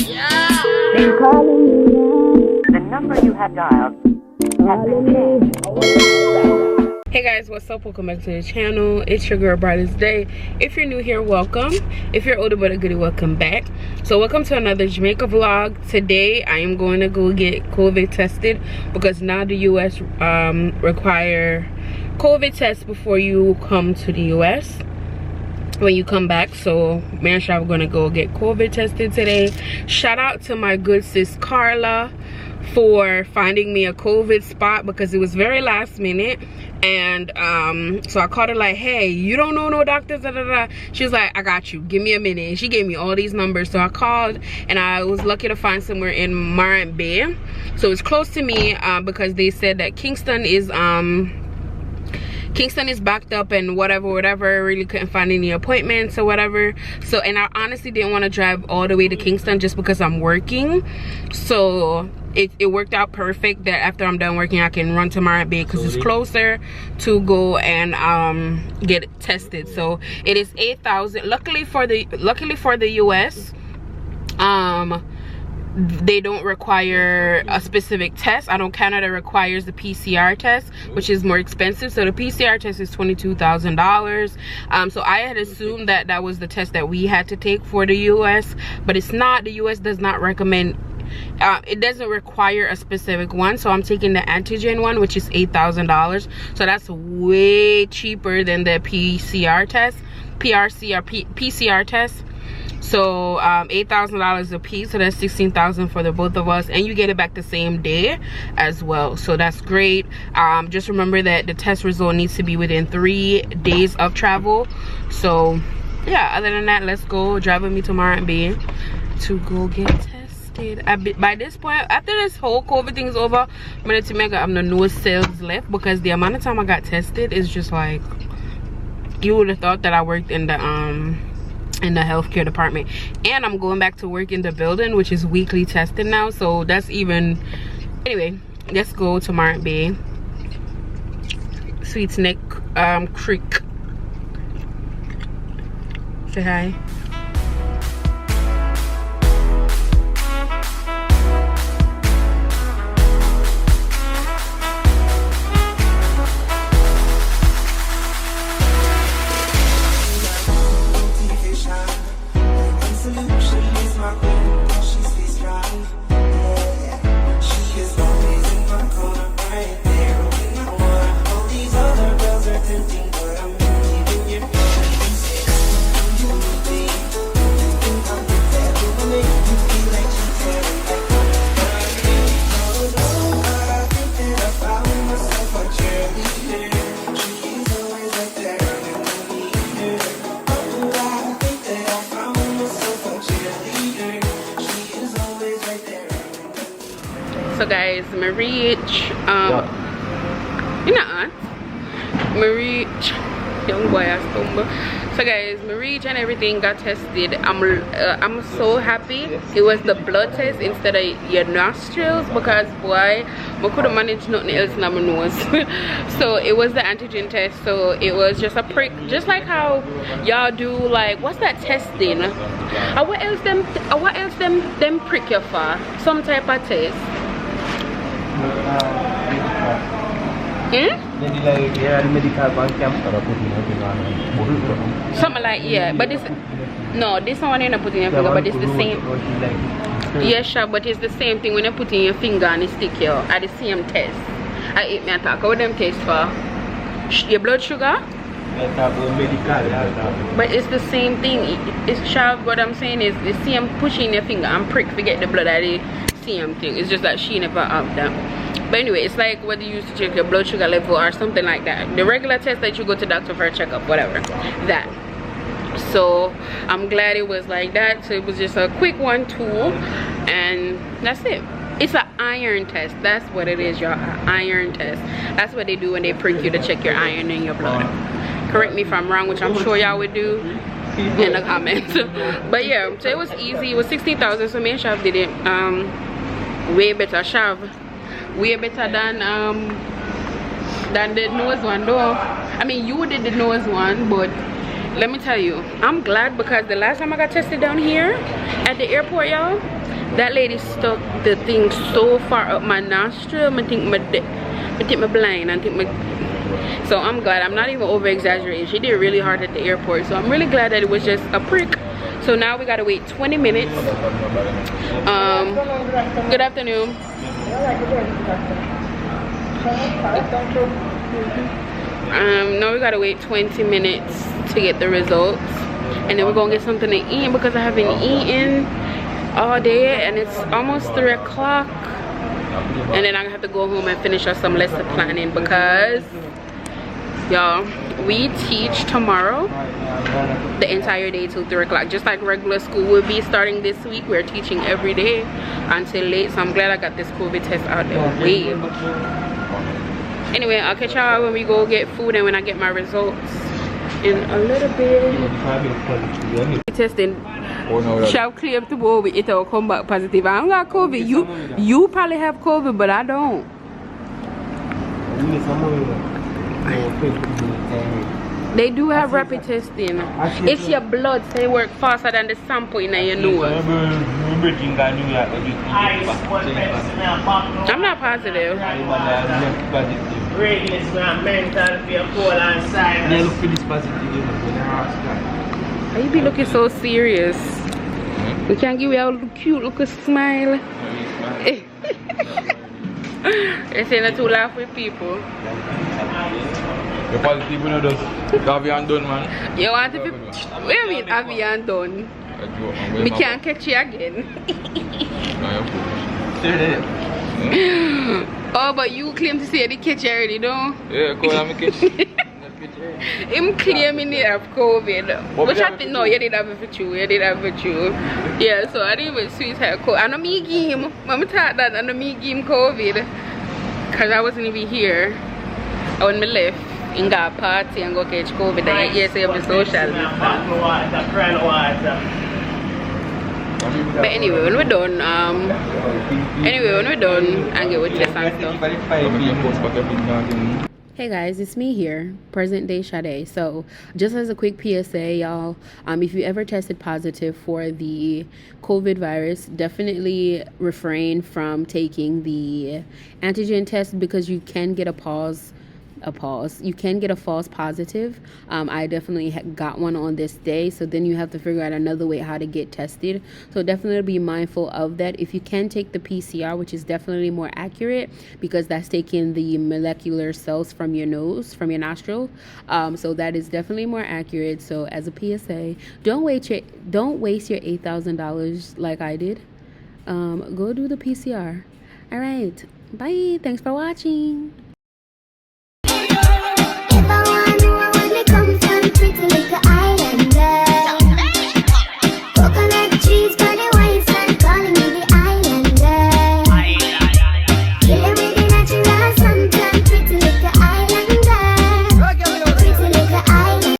Yeah. The number you have dialed has been changed. Hey guys, what's up? Welcome back to the channel. It's your girl BrightAsDae. If you're new here, welcome. If you're older but a goodie, welcome back. So welcome to another Jamaica vlog. Today I am going to go get COVID tested because now the US require COVID tests before you come to the US when you come back. So me and Shav are gonna go get COVID tested today. Shout out to my good sis Carla for finding me a COVID spot because it was very last minute. And so I called her like, hey, you don't know no doctors, da, da, da. She was like, I got you, give me a minute. And she gave me all these numbers. So I called and I was lucky to find somewhere in Marant Bay. So it's close to me because they said that Kingston is backed up and whatever. Really couldn't find any appointments or whatever. So, and I honestly didn't want to drive all the way to Kingston just because I'm working. So it worked out perfect that after I'm done working I can run to Marant Bay because it's closer to go and get tested. So it is $8,000. Luckily for the US, they don't require a specific test. I know Canada requires the PCR test, which is more expensive. So the PCR test is $22,000. So I had assumed that that was the test that we had to take for the US, but it's not. The US does not recommend, it doesn't require a specific one. So I'm taking the antigen one, which is $8,000. So that's way cheaper than the PCR test, PCR test. So $8,000 a piece, so that's $16,000 for the both of us, and you get it back the same day as well. So that's great. Just remember that the test result needs to be within 3 days of travel. So yeah, other than that, let's go. Drive with me to Marant Bay to go get tested. By this point, after this whole COVID thing is over, I'm gonna make no sales left because the amount of time I got tested is just like, you would have thought that I worked in the healthcare department. And I'm going back to work in the building, which is weekly testing now, so that's even. Anyway, let's go to Marant Bay, Sweets Neck Creek. Say hi. So guys, me reach me reach young boy I stumble. So guys, me reach and everything, got tested. I'm so happy it was the blood test instead of your nostrils because boy, I couldn't manage nothing else in my nose. So it was the antigen test. So it was just a prick, just like how y'all do, like, what's that testing? What else them prick you for? Some type of test. Something like, yeah, but this one you're not putting your finger, but it's the same. Yeah, sure, but it's the same thing when you put in your finger and it stick you at the same test. I eat me attack. What them taste for? Your blood sugar? But it's the same thing. It's sharp. What I'm saying is the same pushing your finger and prick to get the blood at the same thing. It's just that she never have that. But anyway, it's like whether you used to check your blood sugar level or something like that. The regular test that you go to doctor for a checkup, whatever. That. So I'm glad it was like that. So it was just a quick one too, and that's it. It's an iron test. That's what it is, y'all. Iron test. That's what they do when they prick you to check your iron in your blood. Correct me if I'm wrong, which I'm sure y'all would do in the comments. But yeah, so it was easy. It was 16,000. So me and Shav did it way better. Shav, way better than the nose one though. I mean, you did the nose one, but let me tell you, I'm glad because the last time I got tested down here at the airport, y'all, That lady stuck the thing so far up my nostril. I think my blind. I think my. So I'm glad. I'm not even over exaggerating. She did really hard at the airport. So I'm really glad that it was just a prick. So now we gotta wait 20 minutes. Good afternoon. Now we gotta wait 20 minutes to get the results, and then we're gonna get something to eat because I haven't eaten all day, and it's almost 3 o'clock. And then I have to go home and finish up some lesson planning because y'all, we teach tomorrow the entire day till 3 o'clock, just like regular school will be starting this week. We're teaching every day until late, so I'm glad I got this COVID test out the way. Anyway, I'll catch y'all when we go get food and when I get my results in a little bit. Testing. Shall claim to go with it or come back positive. I don't got COVID. You probably have COVID, but I don't. They do have rapid testing. It's your blood, so they work faster than the sample in your nose. I'm not positive. Why you be looking so serious? We can't give you a little cute little smile. They say not to laugh with people. The positive you know does avian done, man. You want to be, what do you mean avian done? We can't catch you again. Oh, but you claim to say they catch you already, no? Yeah, call me catch. Him claiming he have COVID. Which I think, no, you did have it for you. You did have it for you. Yeah, so I didn't even sweet her COVID. I know me give him. Mama thought that I know me give him COVID. Because I wasn't even here. When me left. In got party and go catch COVID, and yes, you have the social distance. But anyway, when we're done, and get with test and stuff. Hey guys, it's me here, present day Sade. So just as a quick PSA, y'all, if you ever tested positive for the COVID virus, definitely refrain from taking the antigen test because you can get you can get a false positive. I definitely got one on this day, so then you have to figure out another way how to get tested. So definitely be mindful of that. If you can take the PCR, which is definitely more accurate because that's taking the molecular cells from your nose, from your nostril, so that is definitely more accurate. So as a PSA, don't waste your $8,000 like I did. Go do the PCR. All right, bye. Thanks for watching.